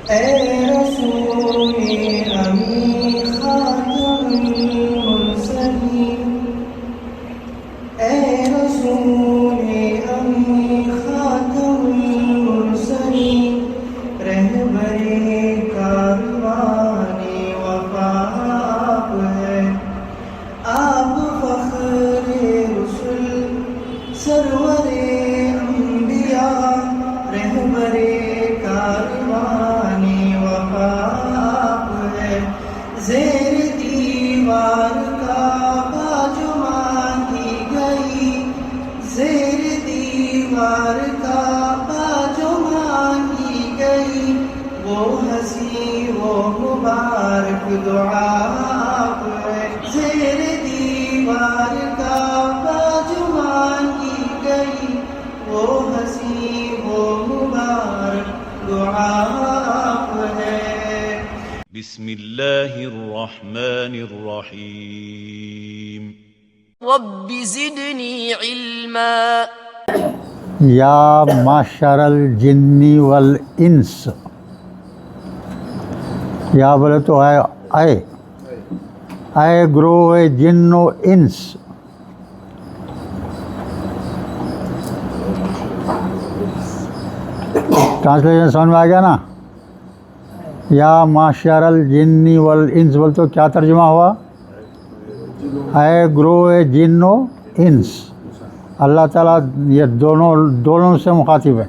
اے رسول امی خاتم المرسلین، اے رسول امی خاتم المرسلین، رہبر کاروان وفا آپ ہے، آپ فخر رسل سرور انبیاء، رہبر کاروان وفا آپ ہے، زیر دیوار کعبہ جو مانگی گئی، زیر دیوار کعبہ جو مانگی گئی، وہ ہنسی وہ مبارک دعا آپ ہے، زیر دیوار کعبہ جو مانگی گئی، وہ ہنسی وہ مبارک دعا آپ ہے۔ بسم اللہ الرحمن الرحیم۔ رب زدنی علما۔ یا معشر الجن والانس، یا بولے تو اے گروہ جن و انس، ٹرانسلیشن سمجھ میں آ گیا نا؟ یا معشر الجن والانس بولے تو کیا ترجمہ ہوا؟ اے گروہ جن و انس، اللہ تعالیٰ یہ دونوں سے مخاطب ہے۔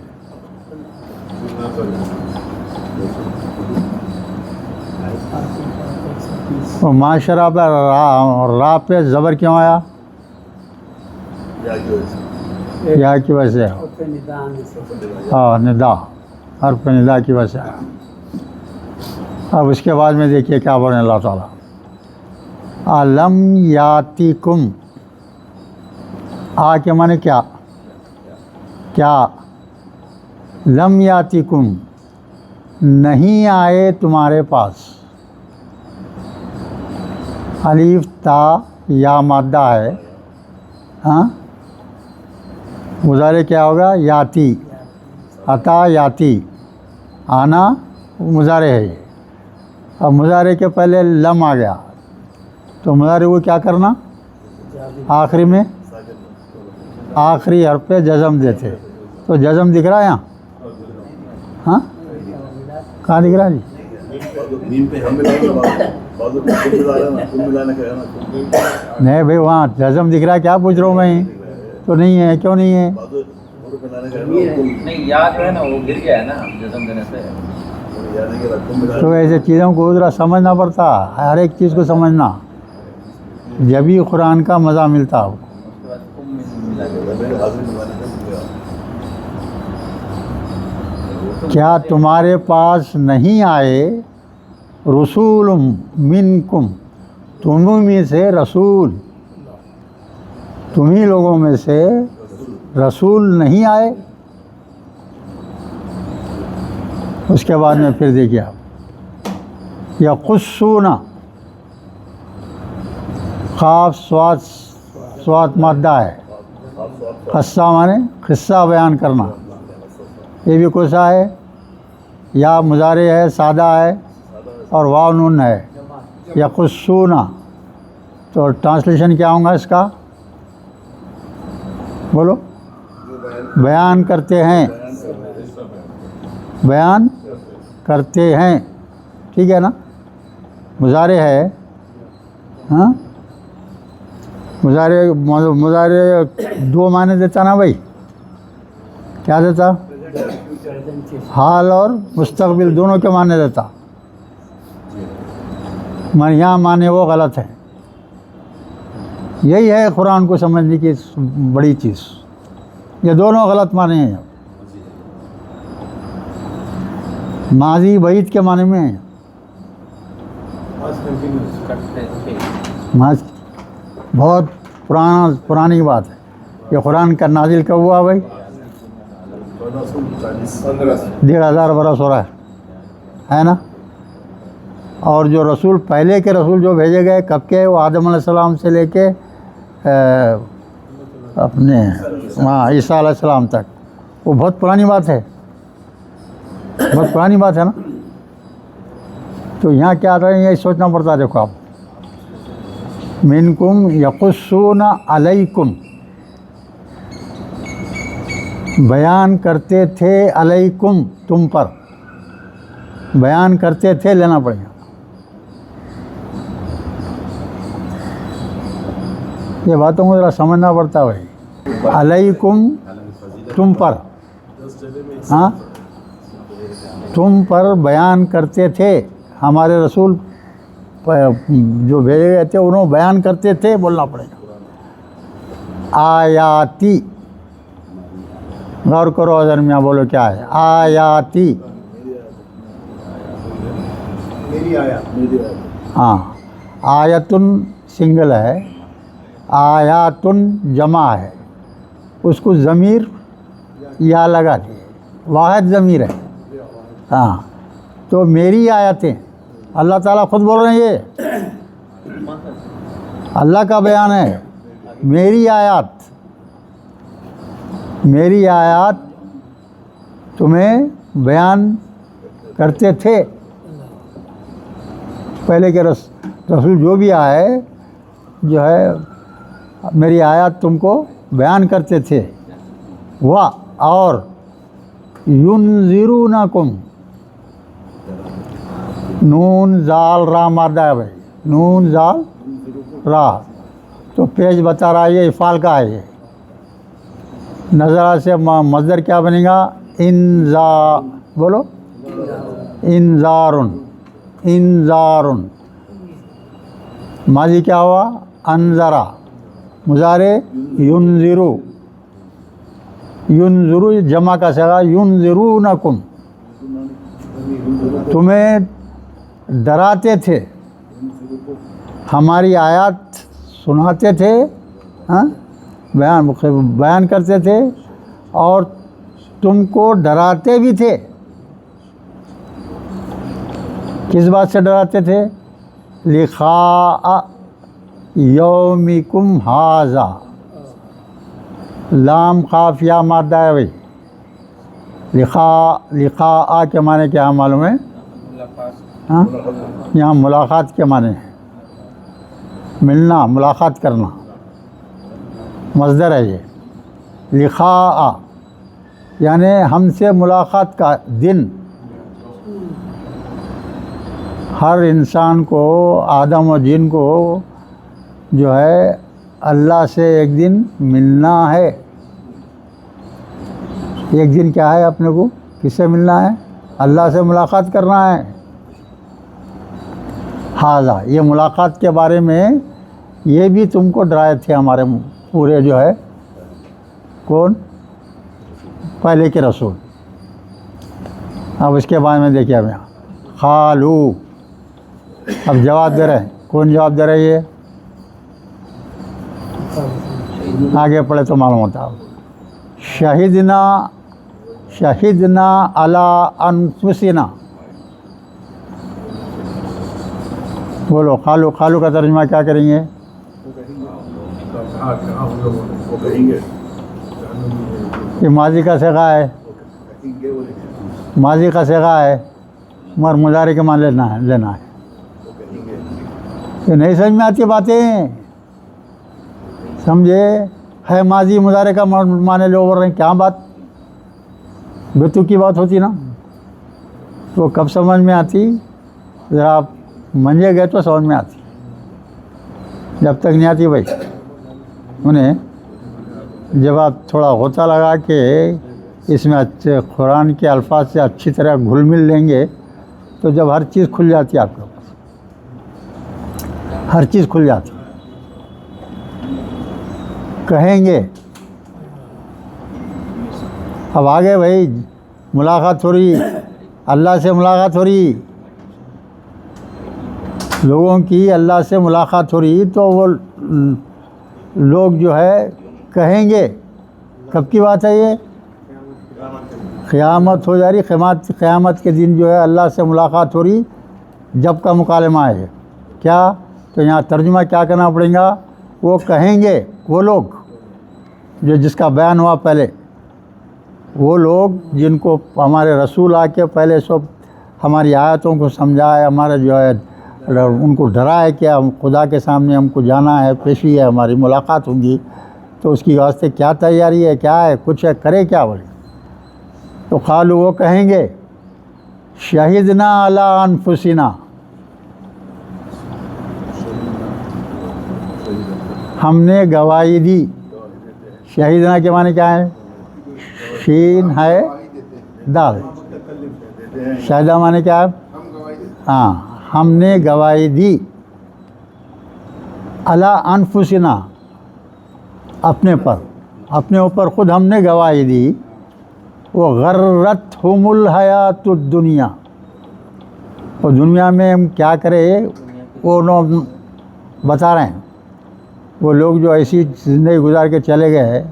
معاشرہ پہ را پہ زبر کیوں آیا؟ یا کی وجہ سے، ہاں ندا، حرف ندا کی وجہ سے آیا۔ اب اس کے بعد میں دیکھیے کیا بولیں اللہ تعالیٰ، علم یاتکم، آ کے معنی کیا؟ لم یاتکم، نہیں آئے تمہارے پاس، الف تا یا مادہ ہے، ہاں مضارع کیا ہوگا؟ یاتی، عطا یاتی، آنا مضارع ہے۔ اب مضارع کے پہلے لم آ گیا تو مضارع کو کیا کرنا؟ آخری میں آخری حرف پہ جزم دیتے، تو جزم دکھ رہا ہے یہاں؟ ہاں کہاں دکھ رہا ہے جی؟ نہیں بھائی وہاں جزم دکھ رہا ہے، کیا پوچھ رہا ہوں میں؟ تو نہیں ہے، کیوں نہیں ہے؟ نہیں یاد جو ہے نا وہ گر گیا ہے نا جزم دینے سے۔ تو ایسے چیزوں کو ذرا سمجھنا پڑتا، ہر ایک چیز کو سمجھنا، جبھی قرآن کا مزہ ملتا ہو۔ کیا تمہارے پاس نہیں آئے رسول منکم، تمہیں میں سے رسول، تمہیں لوگوں میں سے رسول نہیں آئے؟ اس کے بعد میں پھر دیکھیے آپ، یقصون، خاف سوات مادہ ہے، قصہ مانے قصہ بیان کرنا، یہ بھی قصہ ہے، یا مضارع ہے سادہ ہے اور واو نون ہے، یقصون، تو ٹرانسلیشن کیا ہوں گا اس کا؟ بولو، بیان کرتے ہیں، بیان کرتے ہیں، ٹھیک ہے نا؟ مضارع ہے، ہاں مضارع دو معنی دیتا نا بھائی، کیا دیتا؟ حال اور مستقبل دونوں کے معنی دیتا، یہاں معنی وہ غلط ہے۔ یہی ہے قرآن کو سمجھنے کی بڑی چیز، یہ دونوں غلط معنی ہیں، ماضی بعید کے معنی میں ہیں، بہت پرانی بات ہے۔ یہ قرآن کا نازل کب ہوا بھائی؟ 1500 برس ہو رہا ہے نا؟ اور جو رسول پہلے کے رسول جو بھیجے گئے کب کے؟ وہ آدم علیہ السلام سے لے کے اپنے عیسیٰ علیہ السلام تک، وہ بہت پرانی بات ہے، بہت پرانی بات ہے نا؟ تو یہاں کیا رہے ہیں یہ سوچنا پڑتا ہے. دیکھو آپ منکم یقصون علیکم بیان کرتے تھے علیکم تم پر بیان کرتے تھے لینا پڑے گا. یہ باتوں کو ذرا سمجھنا پڑتا ہے بھائی. علیکم تم پر ہاں تم پر بیان کرتے تھے ہمارے رسول جو بھیجے گئے تھے انہوں بیان کرتے تھے بولنا پڑے گا. آیاتی غور کرو حضرت میاں بولو کیا ہے آیاتی. ہاں آیتن سنگل ہے آیاتن جمع ہے اس کو ضمیر یا لگا دی واحد ضمیر ہے. ہاں تو میری آیتیں اللہ تعالیٰ خود بول رہے ہیں یہ اللہ کا بیان ہے. میری آیات تمہیں بیان کرتے تھے پہلے کے رسول جو بھی آئے جو ہے میری آیات تم کو بیان کرتے تھے. اور ینذرونکم نون زال را مادہ ہے بھائی نون زال را تو پیج بتا رہا ہے یہ افعال کا ہے. یہ نظرہ سے مصدر کیا بنے گا بولو انذارن ماضی کیا ہوا انذرا مضارع ینذرو جمع کا صیغہ ینذرونکم تمہیں ڈراتے تھے ہماری آیات سناتے تھے ہاں بیان کرتے تھے اور تم کو ڈراتے بھی تھے. کس بات سے ڈراتے تھے لقاء یومکم ھذا لام قاف یا مادہ ہے بھائی. لقاء کے معنی کیا معلوم ہے ہاں یہاں ملاقات کے معنی ہے ملنا ملاقات کرنا مصدر ہے یہ. لقاء یعنی ہم سے ملاقات کا دن. ہر انسان کو آدم و جن کو جو ہے اللہ سے ایک دن ملنا ہے. ایک دن کیا ہے اپنے کو کس سے ملنا ہے اللہ سے ملاقات کرنا ہے. ھذا یہ ملاقات کے بارے میں یہ بھی تم کو ڈرائے تھے ہمارے پورے جو ہے کون پہلے کے رسول. اب اس کے بارے میں دیکھیے اب یہاں قالو اب جواب دے رہے ہیں. کون جواب دے رہے یہ آگے پڑھے تو معلوم ہوتا. شہدنا علی انفسنا بولو قالو کا ترجمہ کیا کریں گے یہ ماضی کا صیغہ ہے مگر مضارع کے معنی لینا ہے. یہ نہیں سمجھ میں آتی باتیں سمجھے ہے ماضی مضارع کا معنی لے اوور رہے ہیں کیا بات بیتو کی بات ہوتی نا تو کب سمجھ میں آتی ذرا آپ منجے گئے تو سمجھ میں آتی جب تک نہیں آتی بھائی. انہیں جب آپ تھوڑا غوطہ لگا کے اس میں اچھے قرآن کے الفاظ سے اچھی طرح گھل مل لیں گے تو جب ہر چیز کھل جاتی ہے آپ کے پاس ہر چیز کھل جاتی. کہیں گے اب آگے بھائی ملاقات ہو رہی اللہ سے ملاقات ہو رہی لوگوں کی اللہ سے ملاقات ہو رہی تو وہ لوگ جو ہے کہیں گے کب کی بات ہے یہ قیامت ہو جا رہی قیامت کے دن جو ہے اللہ سے ملاقات ہو رہی جب کا مکالمہ ہے کیا تو یہاں ترجمہ کیا کرنا پڑے گا وہ کہیں گے وہ لوگ جو جس کا بیان ہوا پہلے وہ لوگ جن کو ہمارے رسول آ کے پہلے سب ہماری آیتوں کو سمجھائے، ہمارا جو ہے ان کو ڈرائے کہ ہم خدا کے سامنے ہم کو جانا ہے، پیشی ہے، ہماری ملاقات ہوگی، تو اس کی واسطے کیا تیاری ہے، کیا ہے، کچھ ہے، کرے کیا بولے؟ تو قالوا وہ کہیں گے شہدنا علی انفسنا، ہم نے گواہی دی۔ شہیدنا کے معنی کیا ہے؟ شین ہے دال، شہدہ معنی کیا ہے؟ ہاں، ہم نے گواہی دی علی انفسنا، اپنے پر، اپنے اوپر خود ہم نے گواہی دی۔ وہ غرتہم الحیات الدنیا، اور دنیا میں ہم کیا کرے وہ لوگ بتا رہے ہیں۔ وہ لوگ جو ایسی زندگی گزار کے چلے گئے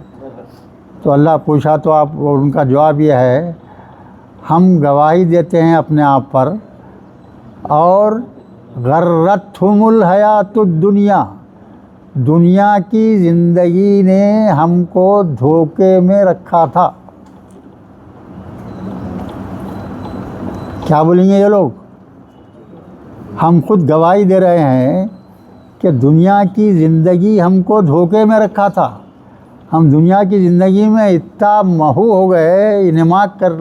تو اللہ پوچھا تو آپ ان کا جواب یہ ہے ہم گواہی دیتے ہیں اپنے آپ پر، اور غرتہم الحیات الدنیا، دنیا کی زندگی نے ہم کو دھوکے میں رکھا تھا۔ کیا بولیں گے یہ لوگ؟ ہم خود گواہی دے رہے ہیں کہ دنیا کی زندگی ہم کو دھوکے میں رکھا تھا، ہم دنیا کی زندگی میں اتنا محو ہو گئے، انہماک کر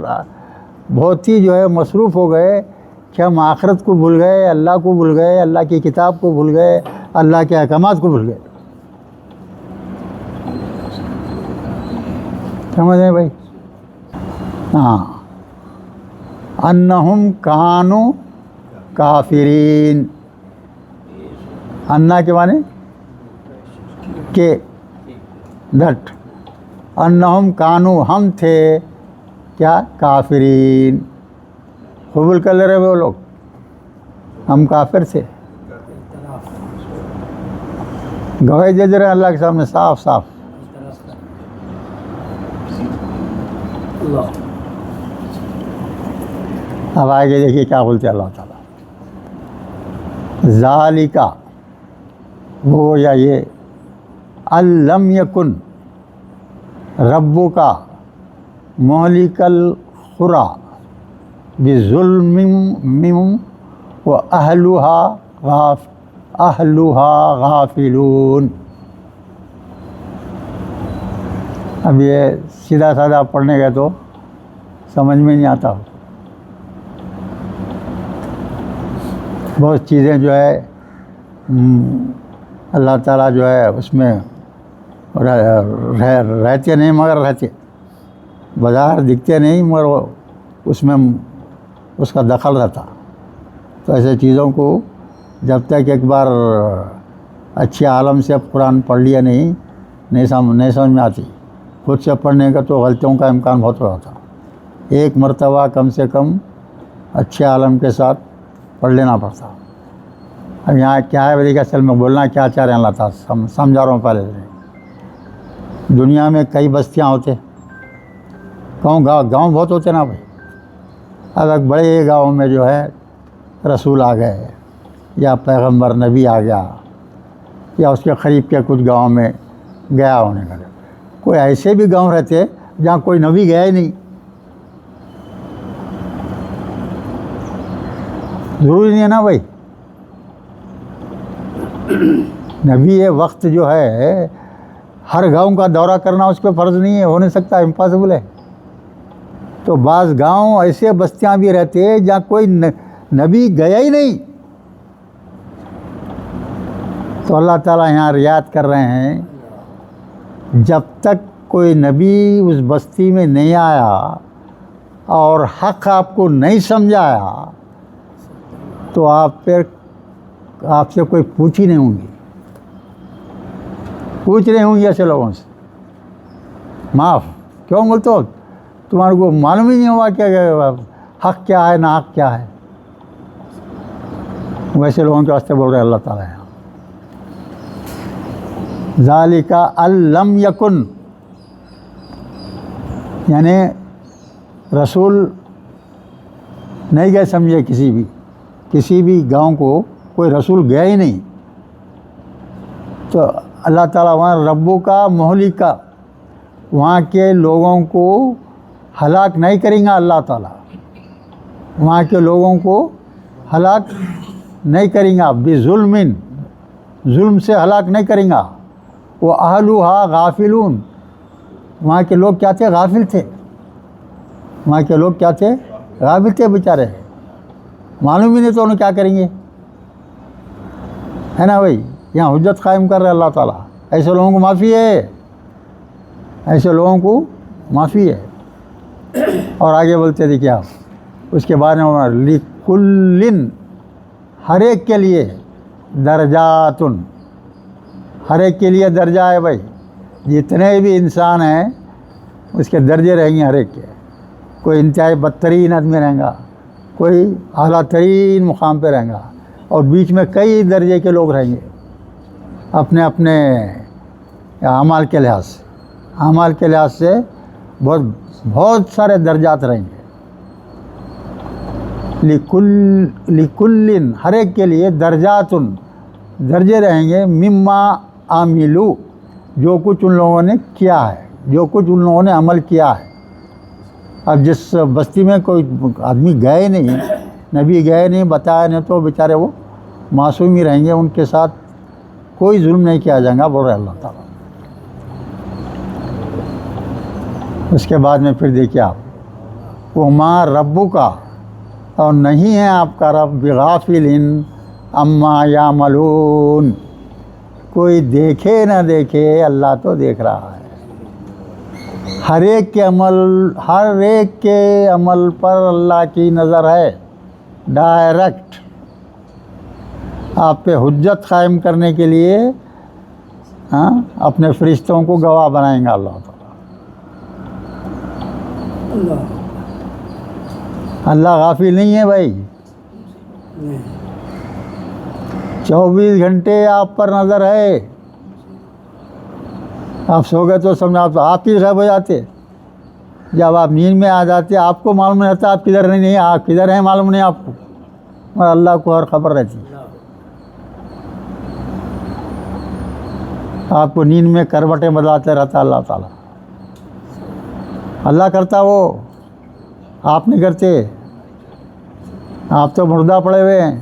بہت ہی جو ہے مصروف ہو گئے کہ ہم آخرت کو بھول گئے، اللہ کو بھول گئے، اللہ کی کتاب کو بھول گئے، اللہ کے احکامات کو بھول گئے۔ سمجھ رہے ہیں بھائی؟ ہاں، انہم کانوا کافرین، انا کے معنی کہ دٹ، انہم کانوا ہم تھے کیا؟ کافرین، قبول کر لے رہے وہ لوگ ہم کافر تھے، گواہی دے دے رہے ہیں اللہ کے سامنے صاف صاف۔ اب آگے دیکھیے کیا بولتے ہیں اللہ تعالیٰ، ذالکا، وہ یا یہ، الم یکن ربک مہلک القری بظلم منہم واہلھا غافلون۔ اب یہ سیدھا سادہ پڑھنے گئے تو سمجھ میں نہیں آتا، بہت چیزیں جو ہے اللہ تعالیٰ جو ہے اس میں رہتے نہیں مگر رہتے، بظاہر دکھتے نہیں مگر اس میں اس کا دخل رہتا۔ تو ایسے چیزوں کو جب تک ایک بار اچھے عالم سے قرآن پڑھ لیا نہیں سمجھ میں آتی، خود سے پڑھنے کا تو غلطیوں کا امکان بہت ہوا تھا۔ ایک مرتبہ کم سے کم اچھے عالم کے ساتھ پڑھ لینا پڑتا۔ اب یہاں کیا ہے بھائی، اصل میں بولنا کیا چاہ رہے ہیں اللہ تعالیٰ سمجھا رہا ہوں پہلے سے۔ دنیا میں کئی بستیاں ہوتے، گاؤں بہت ہوتے نا بھائی۔ اب ایک بڑے گاؤں میں جو ہے رسول آ گئے یا پیغمبر نبی آ گیا، یا اس کے قریب کے کچھ گاؤں میں گیا ہونے کا، کوئی ایسے بھی گاؤں رہتے جہاں کوئی نبی گیا ہی نہیں۔ ضروری نہیں ہے نا بھائی، نبی یہ وقت جو ہے ہر گاؤں کا دورہ کرنا اس پہ فرض نہیں ہے، ہو نہیں سکتا، امپاسبل ہے۔ تو بعض گاؤں ایسے بستیاں بھی رہتے ہیں جہاں کوئی نبی گیا ہی نہیں، تو اللہ تعالیٰ یہاں رعایت کر رہے ہیں جب تک کوئی نبی اس بستی میں نہیں آیا اور حق آپ کو نہیں سمجھایا تو آپ سے کوئی پوچھ ہی نہیں ہوں گی، پوچھ رہے ہوں گے ایسے لوگوں سے معاف کیوں بولتے ہو، تمہارے کو معلوم ہی نہیں ہوا کہ حق کیا ہے نا حق کیا ہے۔ ویسے لوگوں کے واسطے بول رہے اللہ تعالیٰ ہے۔ ذالک الم یکن، یعنی رسول نہیں گئے، سمجھے کسی بھی گاؤں کو کوئی رسول گیا ہی نہیں، تو اللہ تعالیٰ وہاں ربوں کا مہلک کا، وہاں کے لوگوں کو ہلاک نہیں کریں گا اللہ تعالیٰ، وہاں کے لوگوں کو ہلاک نہیں کریں گا، بظلم، ظلم سے ہلاک نہیں کریں گا. وہ اہلھا غافلون، وہاں کے لوگ کیا تھے؟ غافل تھے. وہاں کے لوگ کیا تھے؟ غافل تھے بیچارے، معلوم ہی نہیں تو انہیں کیا کریں گے، ہے نا بھائی. یہاں حجت قائم کر رہے اللہ تعالیٰ. ایسے لوگوں کو معافی ہے، ایسے لوگوں کو معافی ہے. اور آگے بولتے دیکھیے آپ اس کے بعد میں لکلن، ہر ایک کے لیے، درجاتن، ہر ایک کے لیے درجہ ہے بھائی. جتنے بھی انسان ہیں اس کے درجے رہیں گے ہر ایک کے. کوئی انتہائی بدترین آدمی رہیں گا، کوئی اعلیٰ ترین مقام پہ رہیں گا، اور بیچ میں کئی درجے کے لوگ رہیں گے اپنے اپنے اعمال کے لحاظ سے. اعمال کے لحاظ سے بہت سارے درجات رہیں گے. لکلن، ہر ایک کے لیے، درجاتن، درجے رہیں گے، مما عاملو، جو کچھ ان لوگوں نے کیا ہے، جو کچھ ان لوگوں نے عمل کیا ہے. اب جس بستی میں کوئی آدمی گئے نہیں، نبی گئے نہیں، بتایا نہیں، تو بیچارے وہ معصوم ہی رہیں گے، ان کے ساتھ کوئی ظلم نہیں کیا جائے گا، بول رہے اللہ تعالیٰ. اس کے بعد میں پھر دیکھیے آپ، وما ربو کا، اور نہیں ہے آپ کا رب، بغافل اما یعملون، کوئی دیکھے نہ دیکھے اللہ تو دیکھ رہا ہے. ہر ایک کے عمل پر اللہ کی نظر ہے ڈائریکٹ. آپ پہ حجت قائم کرنے کے لیے اپنے فرشتوں کو گواہ بنائیں گا اللہ تعالیٰ. اللہ غافل نہیں ہے بھائی. 24 گھنٹے آپ پر نظر ہے. آپ سو گئے تو سمجھا آپ ہی غائب ہو جاتے. جب آپ نیند میں آ جاتے آپ کو معلوم نہیں رہتا آپ کدھر نہیں، آپ کدھر ہیں معلوم نہیں آپ کو، اور اللہ کو ہر خبر رہتی. آپ کو نیند میں کروٹیں بدلاتے رہتا اللہ تعالیٰ. اللہ کرتا وہ، آپ نہیں کرتے. آپ تو مردہ پڑے ہوئے ہیں،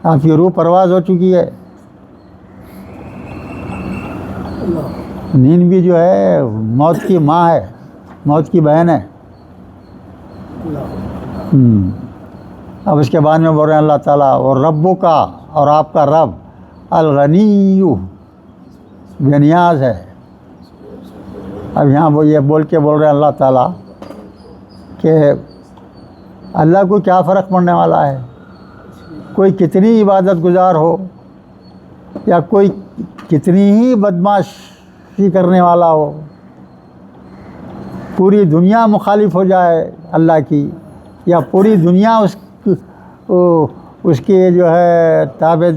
آپ کی روح پرواز ہو چکی ہے. نیند بھی جو ہے موت کی ماں ہے، موت کی بہن ہے. اب اس کے بعد میں بول رہے ہیں اللہ تعالیٰ، اور ربو کا، اور آپ کا رب، الغنی، بے نیاز ہے. اب یہاں وہ یہ بول کے بول رہے ہیں اللہ تعالیٰ کہ اللہ کو کیا فرق پڑنے والا ہے، کوئی کتنی عبادت گزار ہو یا کوئی کتنی ہی بدمعاشی کرنے والا ہو، پوری دنیا مخالف ہو جائے اللہ کی، یا پوری دنیا اس کی جو ہے تابع،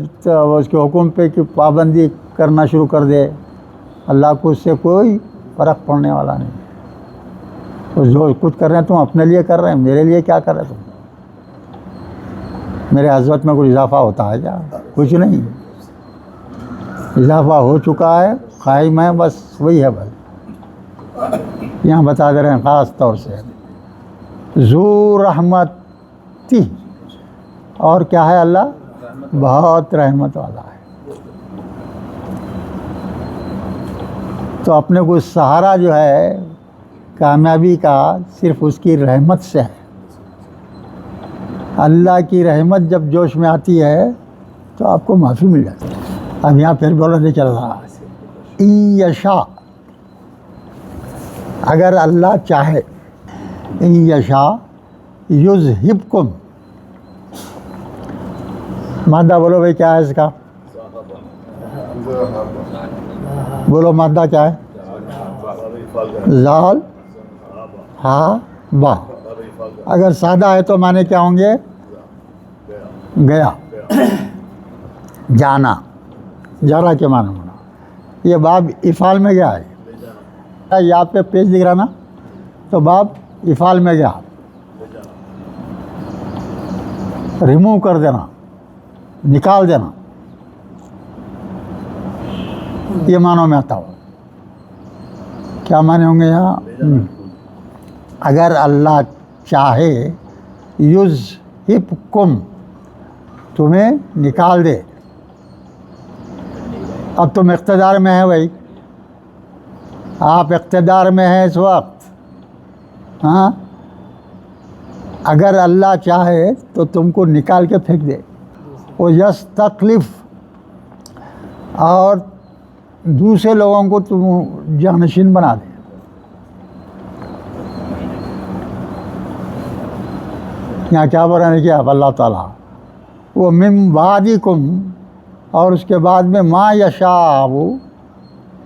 اس کے حکم پہ کی پابندی کرنا شروع کر دے، اللہ کو اس سے کوئی فرق پڑنے والا نہیں. جو کچھ کر رہے ہیں تم اپنے لیے کر رہے ہیں، میرے لیے کیا کر رہے تم؟ میرے عظمت میں کچھ اضافہ ہوتا ہے کیا؟ کچھ نہیں. اضافہ ہو چکا ہے، قائم ہے، بس وہی ہے. بس یہاں بتا دے رہے ہیں خاص طور سے ذو رحمتی، اور کیا ہے اللہ؟ بہت رحمت والا ہے. تو اپنے کو سہارا جو ہے کامیابی کا صرف اس کی رحمت سے ہے. اللہ کی رحمت جب جوش میں آتی ہے تو آپ کو معافی مل جاتی ہے. اب یہاں پھر بولنے چل رہا ان یشاء، اگر اللہ چاہے، ان یشاء یذہبکم، مادہ بولو بھائی کیا ہے اس کا؟ بولو مادہ کیا ہے؟ زال ہا با. اگر سادہ ہے تو معنی کیا ہوں گے؟ گیا، جانا، جارا کے معنی ہونا. یہ باب افعال میں گیا ہے، یہاں پہ پیج دکھ رہا نا، تو باب افعال میں گیا، ریموو کر دینا، نکال دینا، یہ معنوں میں آتا ہو. کیا معنی ہوں گے یہاں؟ اگر اللہ چاہے یذہبکم، تمہیں نکال دے. اب تم اقتدار میں ہیں بھائی، آپ اقتدار میں ہیں اس وقت. ہاں، اگر اللہ چاہے تو تم کو نکال کے پھینک دے. وہ یستخلف، اور دوسرے لوگوں کو تم جانشین بنا دے. یہاں کیا بیان کیا اللہ تعالیٰ؟ وہ من بعدکم، اور اس کے بعد میں ما یشاء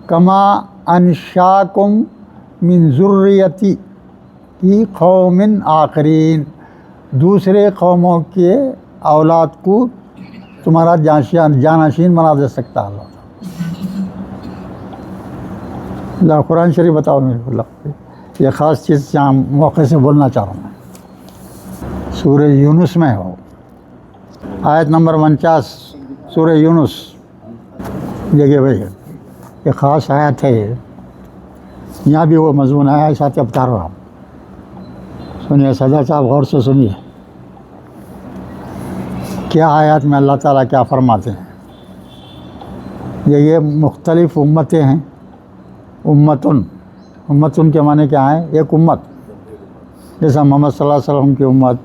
کما انشاکم من ذریتی کی قوم آخرین، دوسرے قوموں کے اولاد کو تمہارا جانشین بنا دے سکتا ہے اللہ. اللہ قرآن شریف بتاؤ میرے کو، یہ خاص چیز یہاں موقع سے بولنا چاہ رہا ہوں میں. سورہ یونس میں ہو، آیت نمبر 49 سورہ یونس. دیکھیے بھائی، یہ خاص آیت ہے، یہاں بھی وہ مضمون ہے، ساتھ بتا رہا ہوں. سنیے سجاد صاحب، غور سے سنیے کیا آیات میں اللہ تعالیٰ کیا فرماتے ہیں. یہ مختلف امتیں ہیں. امتن کے معنی کیا ہیں؟ ایک امت، جیسا محمد صلی اللہ علیہ وسلم کی امت،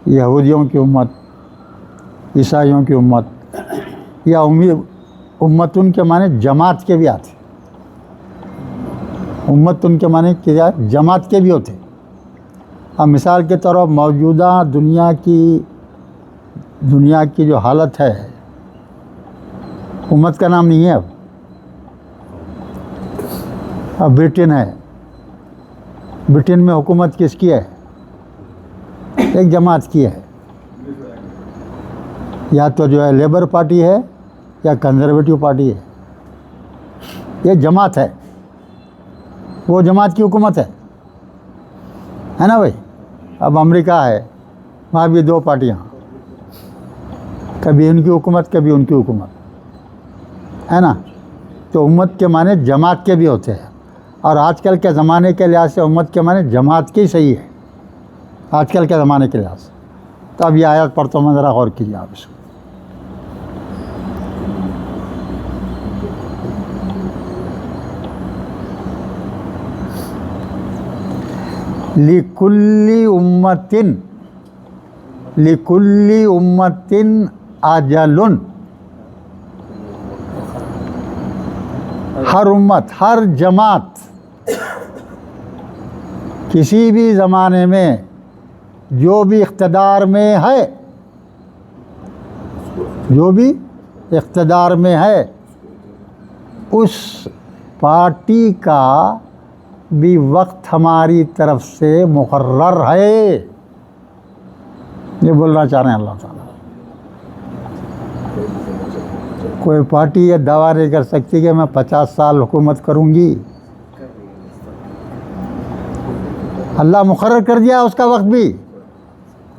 یہودیوں کی امت، عیسائیوں کی امت، یا امتن کے معنی جماعت کے بھی آتے. امتن کے معنی کیا؟ جماعت کے بھی ہوتے. اب مثال کے طور پر موجودہ دنیا کی جو حالت ہے، امت کا نام نہیں ہے. اب برٹن ہے، برٹن میں حکومت کس کی ہے؟ ایک جماعت کی ہے. یا تو جو ہے لیبر پارٹی ہے یا کنزرویٹو پارٹی ہے. یہ جماعت ہے، وہ جماعت کی حکومت ہے نا بھائی. اب امریکہ ہے، وہاں بھی دو پارٹیاں، کبھی ان کی حکومت کبھی ان کی حکومت ہے نا. تو امت کے معنی جماعت کے بھی ہوتے ہیں، اور آج کل کے زمانے کے لحاظ سے امت کے معنی جماعت کی صحیح ہے، آج کل کے زمانے کے لحاظ سے. تو اب یہ آیات پڑھتا ہوں، ذرا غور کیجیے آپ اس کو. لِكُلِّ أُمَّةٍ أَجَلٌ، ہر امت، ہر جماعت کسی بھی زمانے میں جو بھی اقتدار میں ہے، جو بھی اقتدار میں ہے، اس پارٹی کا بھی وقت ہماری طرف سے مقرر ہے. یہ بولنا چاہ رہے ہیں اللہ تعالیٰ. کوئی پارٹی یہ دعویٰ نہیں کر سکتی کہ میں 50 سال حکومت کروں گی. اللہ مقرر کر دیا اس کا وقت بھی.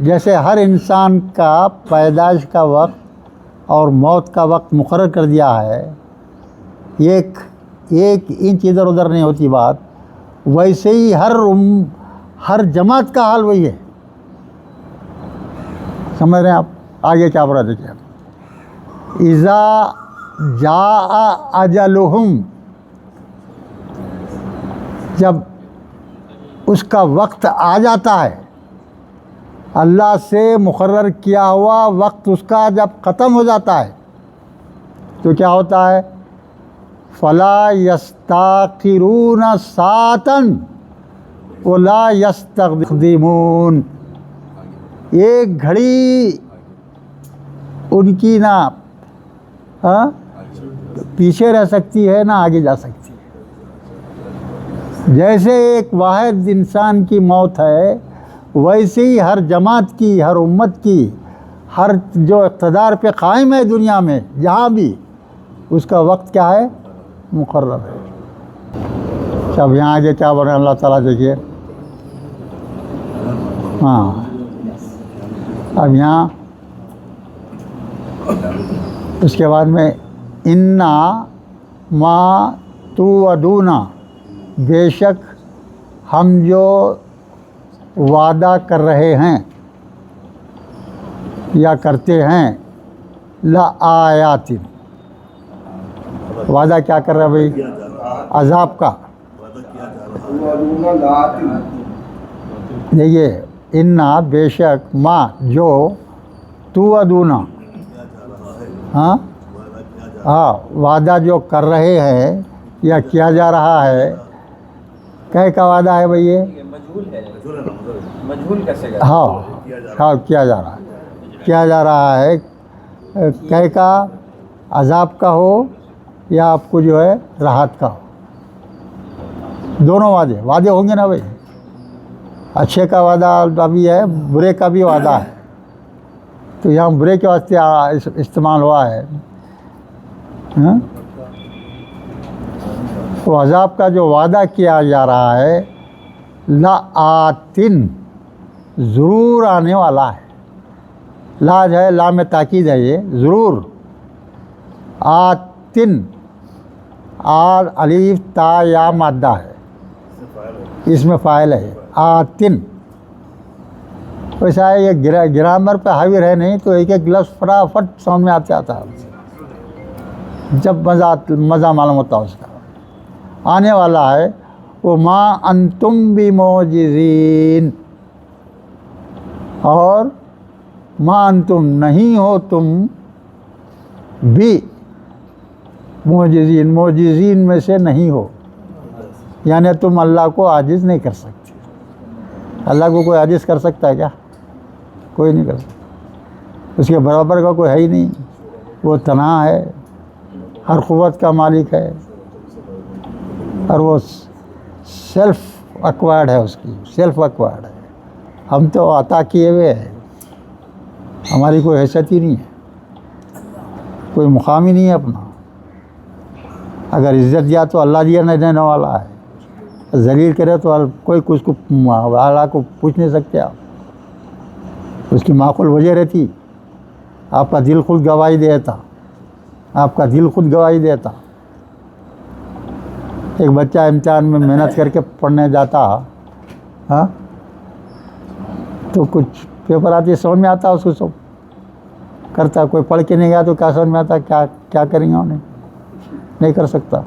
جیسے ہر انسان کا پیدائش کا وقت اور موت کا وقت مقرر کر دیا ہے، ایک انچ ادھر ادھر نہیں ہوتی بات، ویسے ہی ہر جماعت کا حال وہی ہے. سمجھ رہے ہیں آپ؟ آگے کیا بڑھا دیکھیے. اذا جاء اجلہم، جب اس کا وقت آ جاتا ہے، اللہ سے مقرر کیا ہوا وقت اس کا جب ختم ہو جاتا ہے، تو کیا ہوتا ہے؟ فلا یستاخرون ساعۃ ولا یستقدمون، ایک گھڑی ان کی نہ پیچھے رہ سکتی ہے نہ آگے جا سکتی ہے. جیسے ایک واحد انسان کی موت ہے، ویسے ہی ہر جماعت کی، ہر امت کی، ہر جو اقتدار پہ قائم ہے دنیا میں جہاں بھی، اس کا وقت کیا ہے؟ مقرر ہے. اب یہاں آگے کیا بول رہے ہیں اللہ تعالیٰ دیکھیے. ہاں، اب یہاں اس کے بعد میں انا ما توعدون، بے شک ہم جو وعدہ کر رہے ہیں یا کرتے ہیں لآیات، وعدہ کیا کر رہا ہے بھائی؟ عذاب کا۔ دیکھیے انا بے شک ما جو توعدون، ہاں ہاں وعدہ جو کر رہے ہیں یا کیا جا رہا ہے، کہے کا وعدہ ہے بھئی یہ؟ مجہول ہے، مجہول کیسے گا؟ ہاں ہاں کیا جا رہا ہے، کیا جا رہا ہے، کہے کا عذاب کا ہو یا آپ کو جو ہے راحت کا ہو، دونوں وعدے ہوں گے نا بھائی۔ اچھے کا وعدہ بھی ہے، برے کا بھی وعدہ ہے، تو یہاں برے کے واسطے استعمال ہوا ہے۔ تو عذاب کا جو وعدہ کیا جا رہا ہے لآتن، ضرور آنے والا ہے، لا جو ہے لام تاکید ہے، یہ ضرور، آتن، آل الف تا یا مادہ ہے، اس میں فاعل ہے آتن۔ ویسا ہے یہ گرامر پہ حاوی رہے نہیں تو ایک ایک لفظ فٹافٹ سمجھ میں آتا ہے جب مزہ معلوم ہوتا ہے اس کا۔ آنے والا ہے وہ ما انتم بمعجزین، اور ما انتم نہیں ہو تم بھی معجزین، معجزین میں سے نہیں ہو، یعنی تم اللہ کو عاجز نہیں کر سکتے۔ اللہ کو کوئی عاجز کر سکتا ہے کیا؟ کوئی نہیں کر سکتا، اس کے برابر کا کوئی ہے ہی نہیں، وہ تنہا ہے، ہر قوت کا مالک ہے، اور وہ سیلف ایکوائرڈ ہے، اس کی سیلف ایکوائرڈ ہے۔ ہم تو عطا کیے ہوئے ہیں، ہماری کوئی حیثیت ہی نہیں ہے، کوئی مقام ہی نہیں ہے اپنا۔ اگر عزت دیا تو اللہ دیا نہیں دینے والا ہے، ذلیل کرے تو کوئی کچھ کو اللہ کو پوچھ نہیں سکتے آپ، اس کی معقول وجہ رہتی، آپ کا دل خود گواہی دیتا، آپ کا دل خود گواہی دیتا۔ ایک بچہ امتحان میں محنت کر کے پڑھنے جاتا، ہاں تو کچھ پیپر آتی سمجھ میں آتا، اس کو سب کرتا، کوئی پڑھ کے نہیں گیا تو کیا سمجھ میں آتا، کیا کریں گے انہیں، نہیں کر سکتا،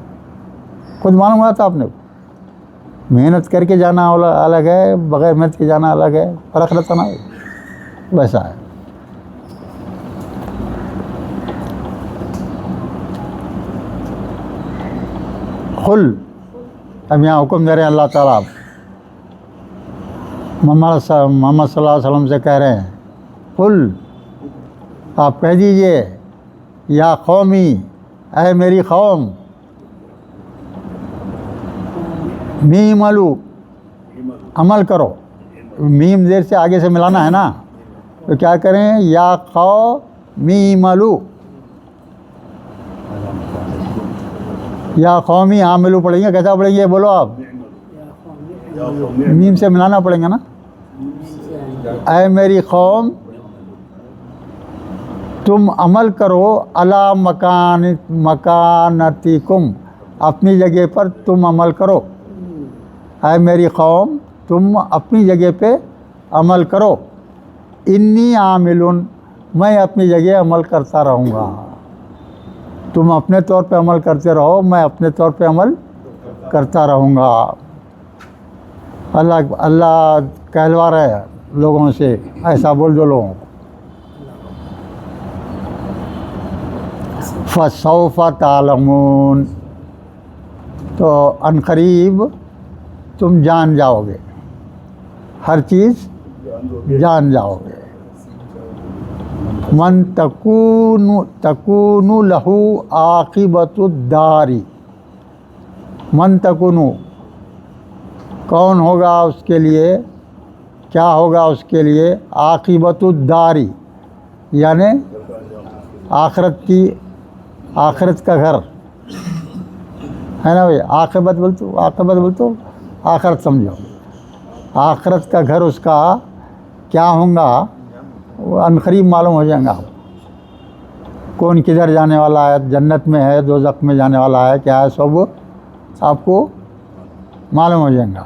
خود معلوم ہوا تھا آپ نے۔ محنت کر کے جانا الگ ہے، بغیر محنت کے جانا الگ ہے، فرق رہتا نا، ویسا ہے۔ قل، اب یہاں حکم دے رہے ہیں اللہ تعالیٰ، محمد صلی اللہ علیہ وسلم سے کہہ رہے ہیں، قل، آپ کہہ دیجئے، یا قومی، اے میری قوم، میم الو، عمل کرو، میم زیر سے آگے سے ملانا ہے نا، تو کیا کریں، یا قومی عملو، یا قومی عاملو پڑھیں گے، کیسا پڑھیں گے بولو آپ؟ میم سے ملانا پڑیں گا نا، اے میری قوم تم عمل کرو، علی مکانتکم، اپنی جگہ پر تم عمل کرو، اے میری قوم تم اپنی جگہ پہ عمل کرو، انی عامل، میں اپنی جگہ عمل کرتا رہوں گا، تم اپنے طور پہ عمل کرتے رہو، میں اپنے طور پہ عمل کرتا رہوں گا۔ اللہ کہلوا رہا ہے لوگوں سے، ایسا بول دو لوگوں کو، فسوف تعلمون، تو ان قریب تم جان جاؤ گے، ہر چیز جان جاؤ گے۔ من تکون لہو عاقبت الدار، من تکون، کون ہوگا اس کے لیے، کیا ہوگا اس کے لیے، عاقبت الدار، یعنی آخرت کا گھر ہے نا بھائی، عاقبت بولتو آخرت سمجھو، آخرت کا گھر اس کا کیا ہوگا، وہ عنقریب معلوم ہو جائیں گا، کون کدھر جانے والا ہے، جنت میں ہے، دوزخ میں جانے والا ہے، کیا ہے، سب آپ کو معلوم ہو جائیں گا۔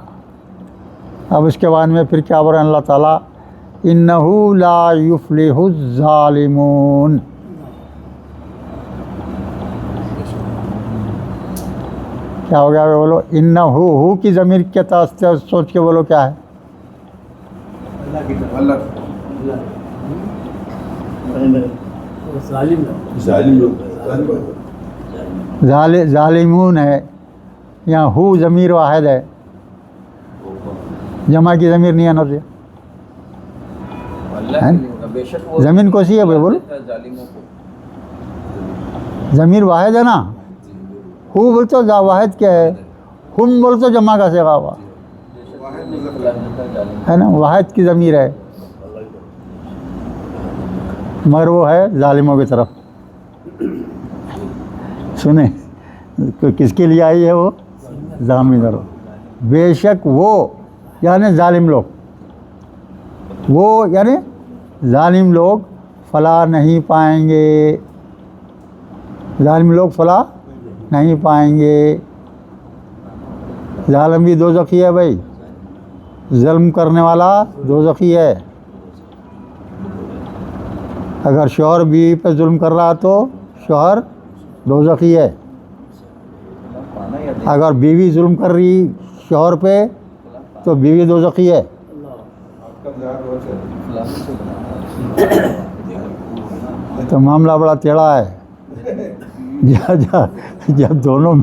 اب اس کے بعد میں پھر کیا بول رہے ہیں اللہ تعالیٰ؟ انہو لا یفلح الظالمون. کیا ہو گیا بولو؟ انہو، ہو کی ضمیر کے تحت سوچ کے بولو کیا ہے؟ ظالمون ہے. یہاں ہو ضمیر واحد ہے، جمع کی ضمیر نہیں ہے نفس. بے شک وہ زمین کو سی ہے بھائی بولو، ظالموں کو. ضمیر واحد ہے نا. ہو بول تو واحد کیا ہے، ہم بول تو جمع کا صیغہ ہوا ہے نا، واحد کی ضمیر ہے، مگر وہ ہے ظالموں کی طرف. سنیں کس کے لیے آئی ہے وہ؟ ظالم طرف. بے شک وہ یعنی ظالم لوگ، وہ یعنی ظالم لوگ فلاح نہیں پائیں گے. ظالم لوگ فلاح نہیں پائیں گے. ظالم بھی دوزخی ہے بھائی، ظلم کرنے والا دوزخی ہے. اگر شوہر بیوی پہ ظلم کر رہا تو شوہر دوزخی ہے. اگر بیوی ظلم کر رہی شوہر پہ تو بیوی دوزخی ہے. تو معاملہ بڑا ٹیڑھا ہے. جب دونوں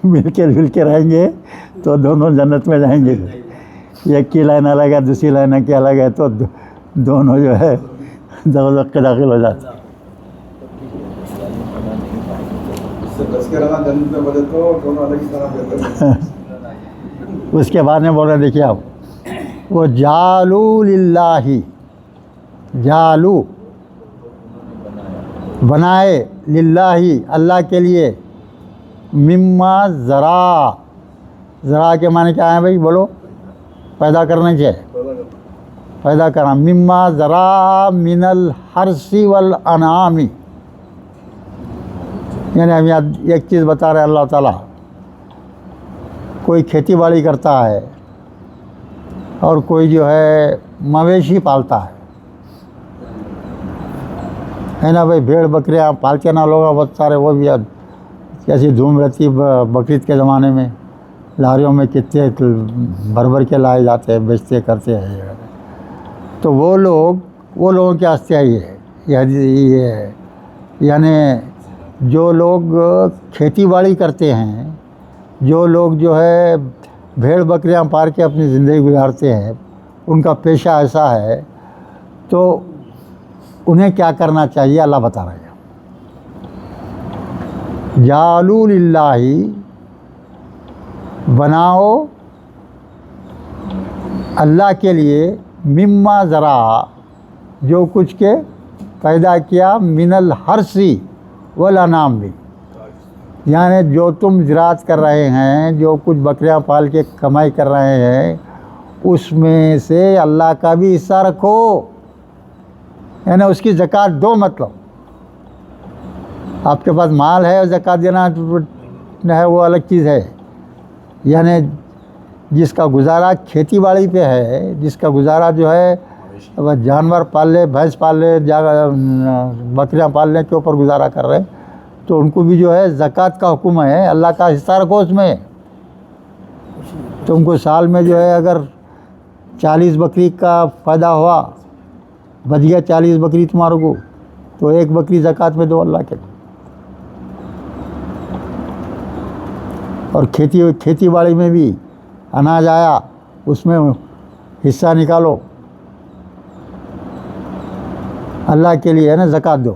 مل کے رہیں گے تو دونوں جنت میں جائیں گے. ایک کی لائن الگ ہے، دوسری لائن کی الگ ہے، تو دونوں جو ہے دوزخ کے داخل ہو جاتے ہیں. اس کے بعد میں بول رہے ہیں دیکھیے آپ، وہ جالو للہ، جالو بنائے، للہ اللہ کے لیے، مما ذرا، ذرا کے معنی کیا ہے بھائی بولو؟ پیدا کرنا چاہیے، پیدا کرنا. مما ذرا من الحرث والانعام، یعنی ہم یہاں ایک چیز بتا رہے ہیں اللہ تعالیٰ. کوئی کھیتی باڑی کرتا ہے اور کوئی جو ہے مویشی پالتا ہے نا بھائی. بھیڑ بکریاں پالتے نا لوگ بہت سارے، وہ بھی کیسی دھوم رہتی بقرعید کے زمانے میں. لاریوں میں کتنے بھر کے لائے جاتے ہیں، بیچتے کرتے ہیں. تو وہ لوگوں کے واسطے ہے یہ، یعنی جو لوگ کھیتی باڑی کرتے ہیں، جو لوگ جو ہے بھیڑ بکریاں پال کے اپنی زندگی گزارتے ہیں، ان کا پیشہ ایسا ہے، تو انہیں کیا کرنا چاہیے اللہ بتا رہے ہیں. جعلوا للہ، بناؤ اللہ کے لیے، مما ذرا، جو کچھ کے پیدا کیا، من الحرث والانعام بھی، یعنی جو تم زراعت کر رہے ہیں، جو کچھ بکریاں پال کے کمائی کر رہے ہیں، اس میں سے اللہ کا بھی حصہ رکھو، یعنی اس کی زکوٰۃ دو. مطلب آپ کے پاس مال ہے اور زکوٰۃ دینا ہے وہ الگ چیز ہے. یعنی جس کا گزارا کھیتی باڑی پہ ہے، جس کا گزارا جو ہے جانور پال لے، بھینس پال لے، بکریاں پالنے کے اوپر گزارا کر رہے ہیں، تو ان کو بھی جو ہے زکوٰۃ کا حکم ہے. اللہ کا حصہ رکھو اس میں. تم کو سال میں جو ہے اگر 40 بکری کا فائدہ ہوا، بچ گیا 40 بکری تمہارے کو، تو ایک بکری زکوٰۃ میں دو اللہ کے. اور کھیتی باڑی میں بھی اناج آیا، اس میں حصہ نکالو، اللہ کے لیے ہے نا، زکوٰۃ دو.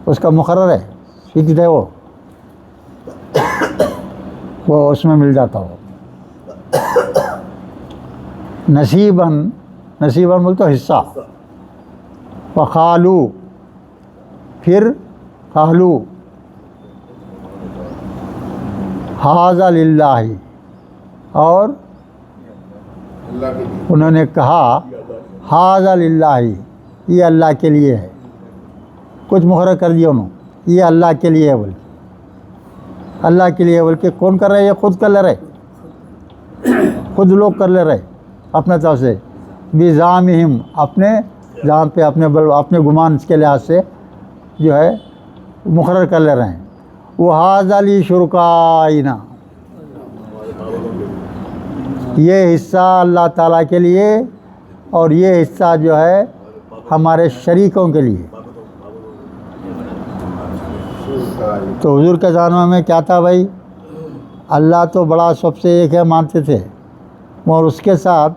اس کا مقرر ہے، فکس ہے، وہ اس میں مل جاتا ہو. نصیباً بول تو حصہ. فقالو، پھر قالو ھذا للہ، اور انہوں نے کہا ھذا للہ، یہ اللہ کے لیے ہے. کچھ مقرر کر دیا انہوں، یہ اللہ کے لیے ہے. بلکہ اللہ کے لیے، بلکہ کون کر رہے؟ یہ خود کر لے رہے، خود لوگ کر لے رہے. اپنے طرف سے، بِزَعْمِهِمْ اپنے جہاں پہ اپنے گمان کے لحاظ سے جو ہے مقرر کر لے رہے ہیں۔ وَهَذَا لِشُرَكَائِنَا، یہ حصہ اللہ تعالیٰ کے لیے اور یہ حصہ جو ہے ہمارے شریکوں کے لیے۔ تو حضور کے زمانے میں کیا تھا بھائی، اللہ تو بڑا سب سے ایک ہے مانتے تھے، اور اس کے ساتھ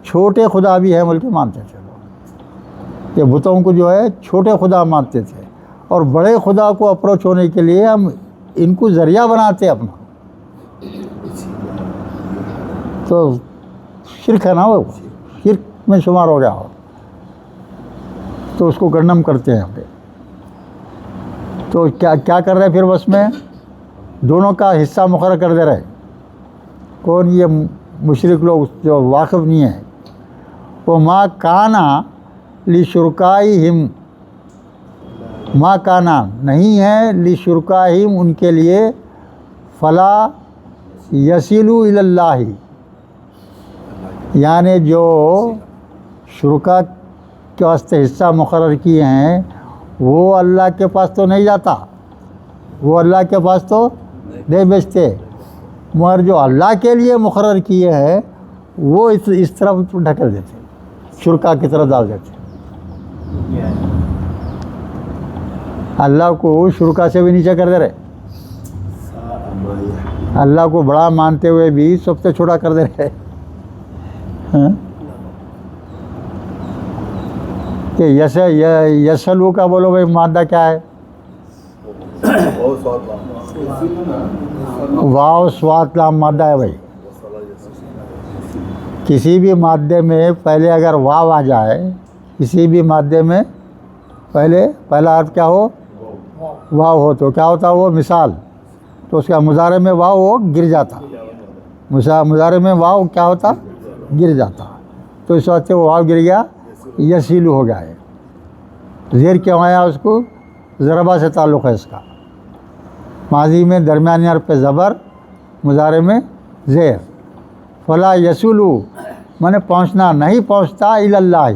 چھوٹے خدا بھی ہیں بلکہ مانتے تھے لوگ، کہ بتوں کو جو ہے چھوٹے خدا مانتے تھے، اور بڑے خدا کو اپروچ ہونے کے لیے ہم ان کو ذریعہ بناتے اپنا، تو شرک ہے نا، وہ شرک میں شمار ہو گیا ہو، تو اس کو گنڈم کرتے ہیں یہاں پہ۔ تو کیا کر رہے پھر بس میں دونوں کا حصہ مقرر کر دے رہے۔ کون؟ یہ مشرک لوگ جو واقف نہیں ہیں۔ وہ ما کانا لشرکائہم، ما کانا نہیں ہے لشرکائہم ان کے لیے، فلا یصلوا الی اللہ، یعنی جو شرکا کے واسطے حصہ مقرر کیے ہیں وہ اللہ کے پاس تو نہیں جاتا، وہ اللہ کے پاس تو نہیں بیچتے، مگر جو اللہ کے لیے مقرر کیے ہیں وہ اس طرف ڈھکل دیتے، شرکا کی طرف ڈال دیتے۔ اللہ کو شرکا سے بھی نیچے کر دے رہے، اللہ کو بڑا مانتے ہوئے بھی سب سے چھوٹا کر دے رہے۔ کہ یسلو کا بولو بھائی مادہ کیا ہے؟ واو سوات لام مادہ ہے بھائی۔ کسی بھی مادے میں پہلے اگر واو آ جائے، کسی بھی مادے میں پہلا حرف کیا ہو؟ واو ہو، تو کیا ہوتا وہ؟ مثال، تو اس کا مضارع میں واو ہو گر جاتا، مضارع میں واو کیا ہوتا؟ گر جاتا، تو اس وقت وہ واو گر گیا، یسیلو ہو گیا ہے۔ زیر کیوں آیا؟ اس کو ضربہ سے تعلق ہے اس کا، ماضی میں درمیانی حرف پہ زبر، مضارع میں زیر۔ فلا یسولو میں نے پہنچنا نہیں پہنچتا الی اللہ،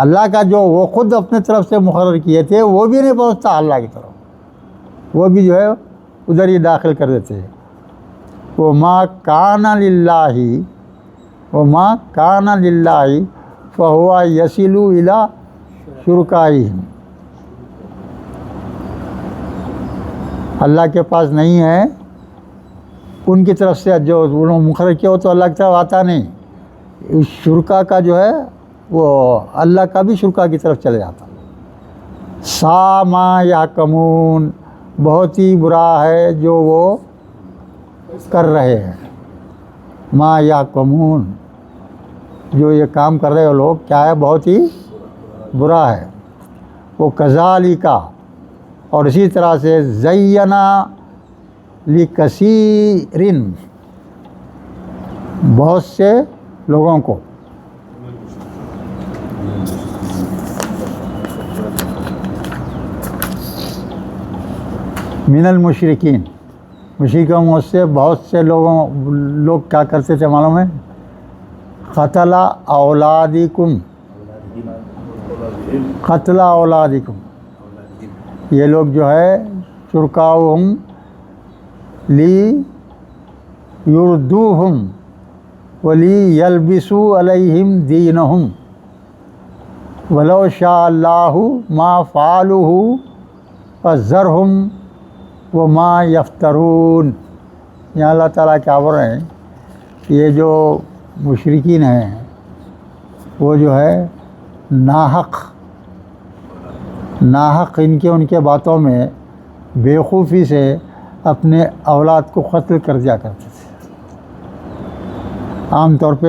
اللہ کا جو وہ خود اپنے طرف سے مقرر کیے تھے وہ بھی نہیں پہنچتا اللہ کی طرف، وہ بھی جو ہے ادھر ہی داخل کر دیتے ہیں۔ وما کان للہ، وما کان للہ فہو یصل الی شرکائہم، اللہ کے پاس نہیں ہے ان کی طرف سے جو انہوں نے مقرر کیا ہو تو اللہ کی طرف آتا نہیں، اس شرکا کا جو ہے وہ اللہ کا بھی شرکا کی طرف چلے جاتا۔ سا ما یحکمون، بہت ہی برا ہے جو وہ کر رہے ہیں، ما یحکمون جو یہ کام کر رہے ہو لوگ کیا ہے؟ بہت ہی برا ہے۔ وہ کذالکا، اور اسی طرح سے زینا لکثیرن، بہت سے لوگوں کو، من المشرکین، مشرکوں میں سے بہت سے لوگ کیا کرتے تھے معلوم ہے؟ قتل اولادکم، قتل اولادکم، یہ لوگ جو ہے شرکاؤہم لی یردوہم ولی یلبسوا علیہم دینہم ولو شاء اللہ ما فعلوہ فذرہم وما یفترون۔ یہاں اللہ تعالیٰ کیا بول رہے ہیں؟ یہ جو مشرکین ہیں وہ جو ہے ناحق ان کے باتوں میں بیوقوفی سے اپنے اولاد کو قتل کر دیا کرتے تھے، عام طور پہ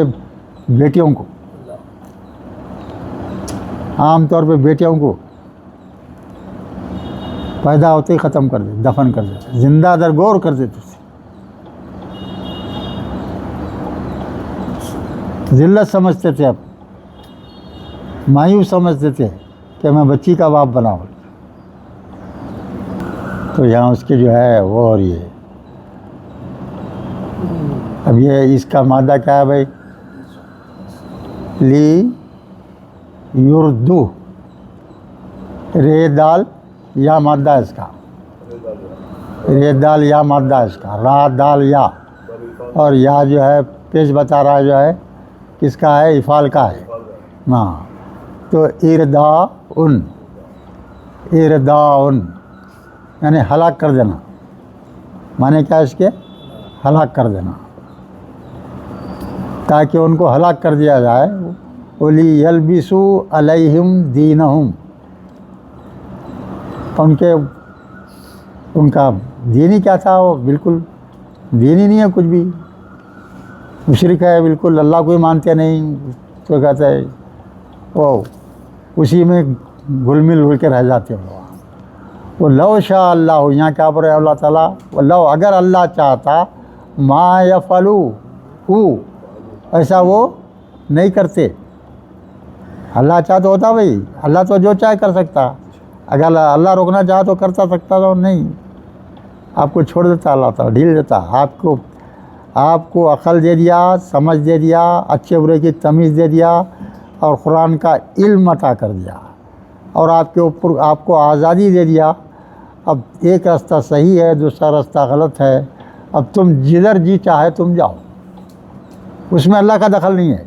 بیٹیوں کو پیدا ہوتے ہی ختم کر دیتے، دفن کر دیتے، زندہ درگور کر دیتے تھے۔ ذلت سمجھتے تھے، اب مایوس سمجھتے تھے کہ میں بچی کا باپ بناؤں، تو یہاں اس کی جو ہے وہ اور یہ اب یہ اس کا مادہ کیا ہے بھائی؟ لی یردو، رے دال یا مادہ اس کا، رے دال یا مادہ اس کا، را دال یا، اور یا جو ہے پیش بتا رہا ہے جو ہے کس کا ہے، افعال کا ہے. ہاں تو ارداءن، ارداءن یعنی ہلاک کر دینا. معنی کیا اس کے؟ ہلاک کر دینا، تاکہ ان کو ہلاک کر دیا جائے. ولی یلبسو علیہم دینہم، ان کا دین ہی کیا تھا، وہ بالکل دین ہی نہیں ہے، کچھ بھی مشرک ہے، بالکل اللہ کو ہی مانتے نہیں. تو کہتے ہیں وہ اسی میں گھل مل ہو کے رہ جاتے ہیں لوگ. وہ لو شاء اللہ، یہاں کیا بول رہے ہیں اللہ تعالیٰ، وہ لو اگر اللہ چاہتا، ما یفعلو، ایسا وہ نہیں کرتے. اللہ چاہتا ہوتا بھائی، اللہ تو جو چاہے کر سکتا. اگر اللہ روکنا چاہا تو کرتا سکتا تو نہیں، آپ کو چھوڑ دیتا اللہ تعالیٰ، ڈھیل دیتا. آپ کو عقل دے دیا، سمجھ دے دیا، اچھے برے کی تمیز دے دیا، اور قرآن کا علم عطا کر دیا، اور آپ کے اوپر آپ کو آزادی دے دیا. اب ایک راستہ صحیح ہے، دوسرا راستہ غلط ہے. اب تم جدھر جی چاہے تم جاؤ، اس میں اللہ کا دخل نہیں ہے.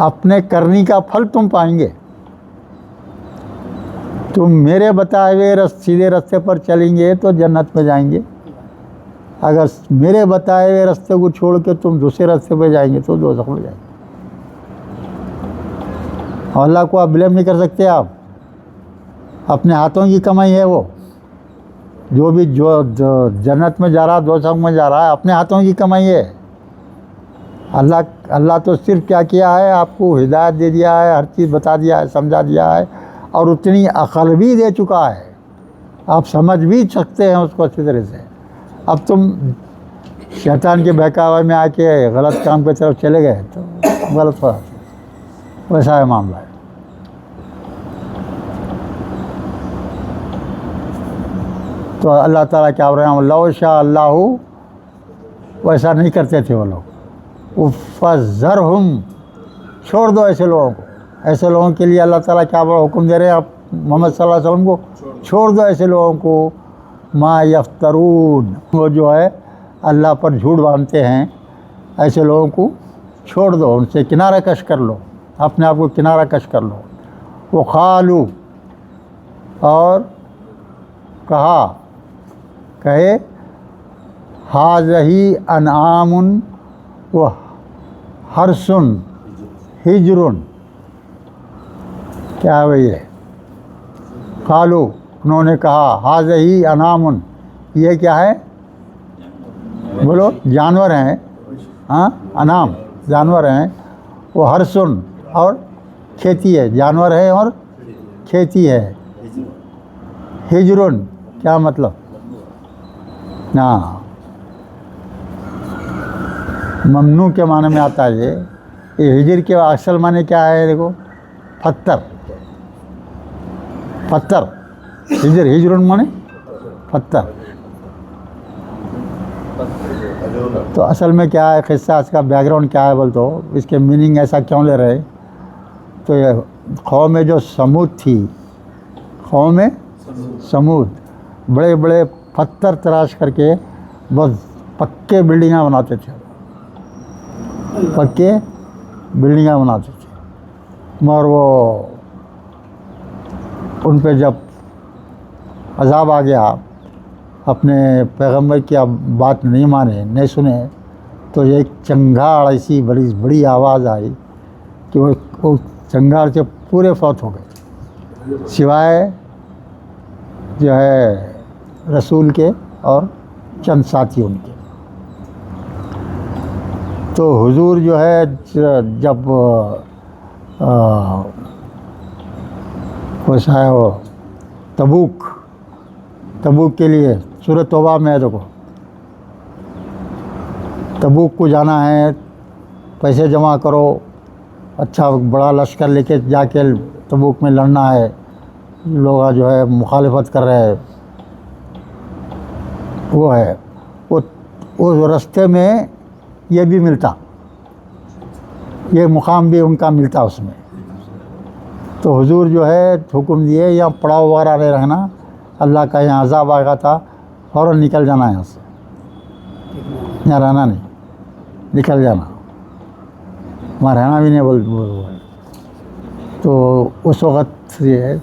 اپنے کرنی کا پھل تم پائیں گے. تم میرے بتائے ہوئے سیدھے راستے پر چلیں گے تو جنت میں جائیں گے. اگر میرے بتائے ہوئے راستے کو چھوڑ کے تم دوسرے راستے پہ جائیں گے تو دوزخ میں جائیں گے. اور اللہ کو آپ بلیم نہیں کر سکتے. آپ اپنے ہاتھوں کی کمائی ہے وہ. جو بھی جو جنت میں جا رہا، دوزخ میں جا رہا ہے، اپنے ہاتھوں کی کمائی ہے. اللہ تو صرف کیا کیا ہے، آپ کو ہدایت دے دیا ہے، ہر چیز بتا دیا ہے، سمجھا دیا ہے، اور اتنی عقل بھی دے چکا ہے، آپ سمجھ بھی سکتے ہیں اس کو اچھی طرح سے. اب تم شیطان کے بہکاوے میں آ کے غلط کام کی طرف چلے گئے تو غلط ہو. ویسا ہے معاملہ ہے. تو اللہ تعالیٰ کیا بول رہے ہیں، لو شاء اللہ، ویسا نہیں کرتے تھے وہ لوگ. فذرہم، چھوڑ دو ایسے لوگوں کو. ایسے لوگوں کے لیے اللہ تعالیٰ کیا بڑا حکم دے رہے ہیں آپ محمد صلی اللہ علیہ وسلم کو، چھوڑ دو ایسے لوگوں کو. ما یفترون، وہ جو ہے اللہ پر جھوٹ باندھتے ہیں، ایسے لوگوں کو چھوڑ دو، ان سے کنارہ کش کر لو، اپنے آپ کو کنارہ کش کر لو. وہ قالو، اور کہے ھذہ انعام و حرث حجر، کیا ہے یہ؟ قالو، انہوں نے کہا ھذہ انعام، یہ کیا ہے؟ بولو، جانور ہیں. ہاں، انعام جانور ہیں. وہ حرث، اور کھیتی ہے، جانور ہے اور کھیتی ہے. ہجرن کیا مطلب؟ ہاں، ممنوع کے معنی میں آتا ہے یہ ہجر کے اصل معنی کیا ہے؟ دیکھو، پتھر. ہجرن معنی پتھر. تو اصل میں کیا ہے قصہ، اس کا بیک گراؤنڈ کیا ہے بول تو اس کے میننگ ایسا کیوں لے رہے؟ تو یہ قوم جو سمود تھی، قوم سمود بڑے بڑے پتھر تراش کر کے بس پکے بلڈنگاں بناتے تھے، پکے بلڈنگاں بناتے تھے. اور وہ ان پہ جب عذاب آ گیا، اپنے پیغمبر کی بات نہیں مانے، نہیں سنے، تو ایک چنگھاڑ ایسی بڑی آواز آئی کہ وہ چنگھاڑ سے پورے فوت ہو گئے، سوائے جو ہے رسول کے اور چند ساتھی ان کے. تو حضور جو ہے جب ویسا ہے وہ تبوک کے لیے سورۃ توبہ میں ہے، دیکھو تبوک کو جانا ہے، پیسے جمع کرو، اچھا بڑا لشکر لے کے جا کے تبوک میں لڑنا ہے. لوگ جو ہے مخالفت کر رہے ہیں. وہ ہے وہ راستے میں یہ بھی ملتا، یہ مقام بھی ان کا ملتا اس میں. تو حضور جو ہے حکم دیے یہاں پڑاؤ وغیرہ نہیں رہنا، اللہ کا یہاں عذاب آ گیا تھا، فوراً نکل جانا یہاں سے، یہاں رہنا نہیں، نکل جانا، وہاں رہنا بھی نہیں بول. تو اس وقت یہ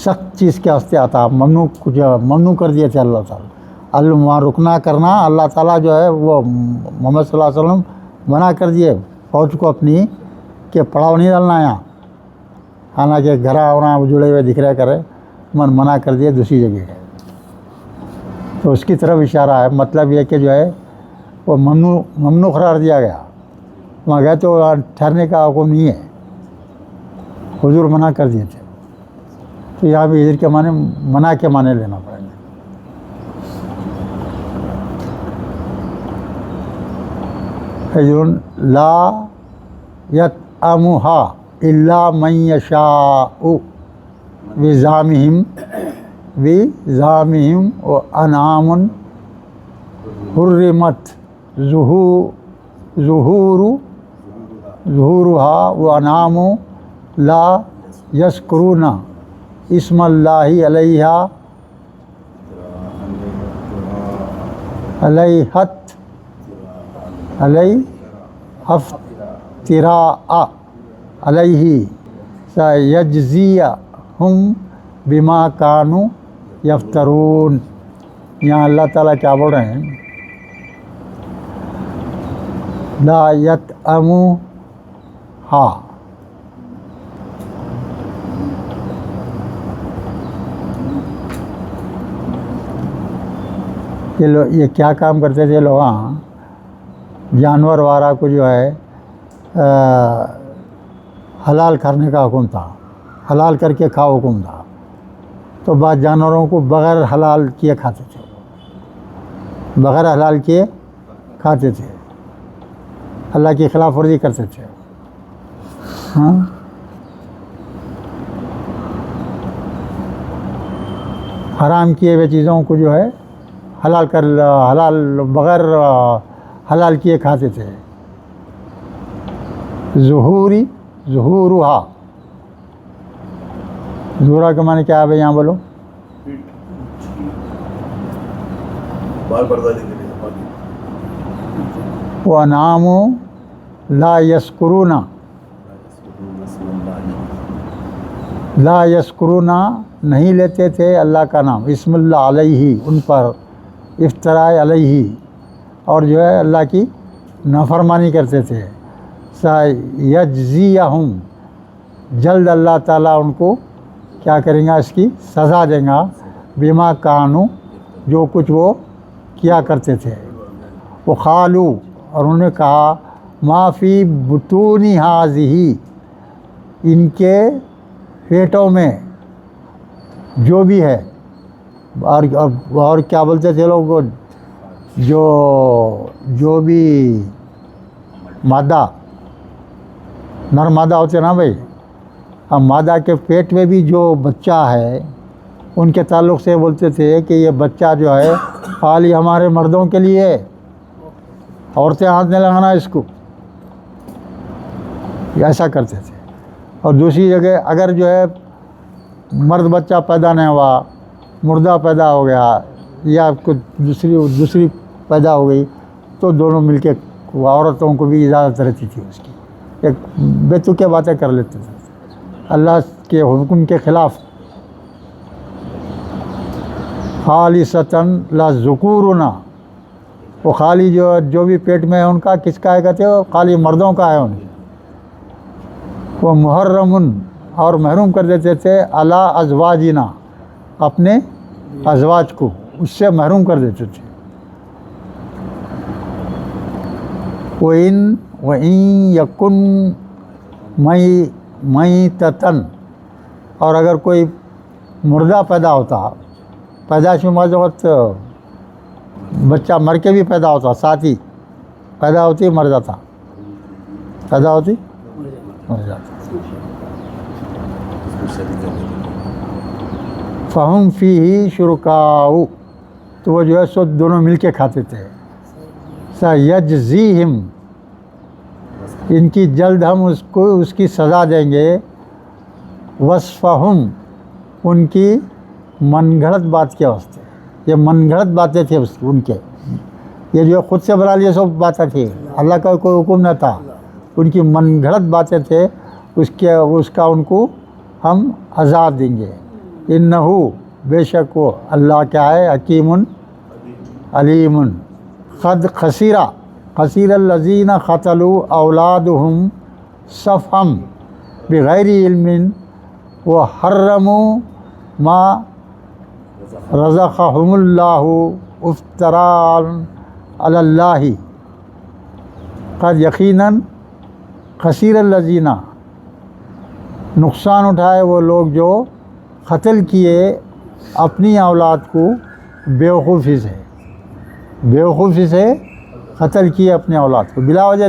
سخت چیز کے واسطے آتا، ممنوع کر دیے تھے اللہ تعالیٰ، وہاں رکنا کرنا اللہ تعالیٰ جو ہے وہ محمد صلی اللہ علیہ وسلم منع کر دیے فوج کو اپنی کہ پڑاؤ نہیں ڈالنا یہاں، حالانکہ گھرا وہاں جڑے ہوئے دکھ رہے کرے، منع کر دیے دوسری جگہ ہے. تو اس کی طرف اشارہ ہے، مطلب یہ کہ جو ہے وہ ممنوع قرار دیا گیا، وہاں گئے تو ٹھہرنے کا حکم نہیں ہے، حضور منع کر دیے تھے. تو یہاں بھی ہجر کے معنی منع کے معنی لینا پڑیں گے. ہجر لا یطعمھا الا من یشاء بزعمہم وانعام حرمت ظہورها وانعام لا یذکرون اسم اللہ افتراء علیہ سیجزیہم بما کانوا یفترون. یہاں اللہ تعالیٰ کیا بول رہے ہیں؟ لا یطعمھا، یہ کیا کام کرتے تھے لوگ؟ جانور وغیرہ کو جو ہے حلال کرنے کا حکم تھا، حلال کر کے کھاؤ حکم تھا. تو بعض جانوروں کو بغیر حلال کیے کھاتے تھے، بغیر حلال کیے کھاتے تھے، اللہ کی خلاف ورزی کرتے تھے. ہاں، حرام کیے ہوئے چیزوں کو جو ہے حلال بغیر حلال کیے کھاتے تھے. ظہورها، ظہورا کا معنی کیا ہے بھائی؟ یہاں بولو. وانعام لا یذکرون، لا یذکرون نہیں لیتے تھے اللہ کا نام، اسم اللہ علیہ، ان پر افتراء علیہ، اور جو ہے اللہ کی نافرمانی کرتے تھے. سیجزیہم، جلد اللہ تعالیٰ ان کو کیا کریں گا؟ اس کی سزا دیں گا. بما کانوا، جو کچھ وہ کیا کرتے تھے. وقالوا، اور انہوں نے کہا، ما فی بطون ھذہ، ان کے پیٹوں میں جو بھی ہے. اور کیا بولتے تھے لوگ؟ جو بھی مادہ، نر مادہ ہوتے نا بھائی، اب مادہ کے پیٹ میں بھی جو بچہ ہے ان کے تعلق سے بولتے تھے کہ یہ بچہ جو ہے خالی ہمارے مردوں کے لیے ہے، عورتیں ہاتھ نہیں لگانا اس کو، ایسا کرتے تھے. اور دوسری جگہ اگر جو ہے مرد بچہ پیدا نہیں ہوا، مردہ پیدا ہو گیا یا کچھ دوسری پیدا ہو گئی، تو دونوں مل کے عورتوں کو بھی اجازت رہتی تھی اس کی، ایک بیتوکے باتیں کر لیتے تھے اللہ کے حکم کے خلاف. خالصتاً لا ذکورنا، وہ خالی جو بھی پیٹ میں ہے ان کا کس کا ہے کہتے ہو؟ خالی مردوں کا ہے ان کی. وہ محرمن، اور محروم کر دیتے تھے علی ازواجنا، اپنے ازواج کو اس سے محروم کر دیتے تھے. وَإِن يَكُن مَيْتَةً، اور اگر کوئی مردہ پیدا ہوتا، پیدائش میں بعض وقت بچہ مر کے بھی پیدا ہوتا، ساتھ ہی پیدا ہوتی مر جاتا، پیدا ہوتی مر جاتا. فَهُمْ فِيهِ شُرَكَاءُ، تو وہ جو ہے سو دونوں مل کے کھاتے تھے. سَيَجْزِيهِمْ ان کی جلد ہم اس کی سزا دیں گے. وصفہم ان کی من گھڑت بات کے واسطے. یہ من گھڑت باتیں تھیں ان کے. یہ جو خود سے بنا لیے سب باتیں تھیں, اللہ کا کوئی حکم نہ تھا. ان کی من گھڑت باتیں تھے, اس کا ان کو ہم عذاب دیں گے. انہو بے شک وہ اللہ کیا ہے, حکیم علیم. قد خسر الذین قتلوا اولادہم صفحا بغیر علم وحرموا ما رزقہم اللہ افتراء علی اللہ. قد یقیناً خسیر الذین نقصان اٹھائے وہ لوگ جو قتل کیے اپنی اولاد کو بیوقوفی سے قتل کیے اپنی اولاد کو بلا وجہ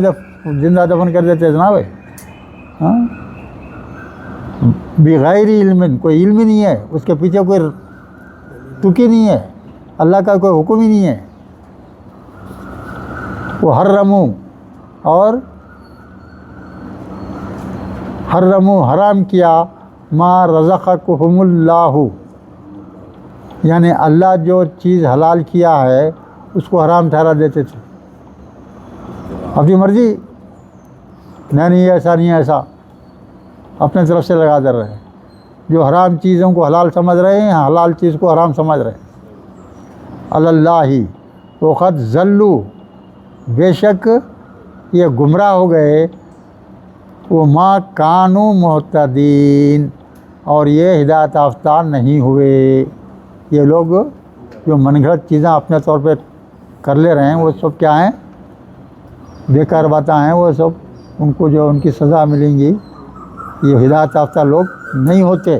زندہ دفن کر دیتے جناب. ہاں, بغیر علم, کوئی علم ہی نہیں ہے, اس کے پیچھے کوئی تکی نہیں ہے, اللہ کا کوئی حکم ہی نہیں ہے. وہ حرموا حرام کیا ما رزقہم اللہ, یعنی اللہ جو چیز حلال کیا ہے اس کو حرام ٹھہرا دیتے تھے اپنی مرضی. نہیں ایسا نہیں ایسا, اپنے طرف سے لگا دے رہے ہیں. جو حرام چیزوں کو حلال سمجھ رہے ہیں, حلال چیز کو حرام سمجھ رہے ہیں. اللہ وقد ضلوا, بے شک یہ گمراہ ہو گئے. وہ ما کانوا مہتدین, اور یہ ہدایت یافتہ نہیں ہوئے. یہ لوگ جو من گھڑت چیزیں اپنے طور پہ کر لے رہے ہیں وہ سب کیا ہیں, بیکار باتیں ہیں. وہ سب ان کو جو ان کی سزا ملیں گی, یہ ہدایت یافتہ لوگ نہیں ہوتے.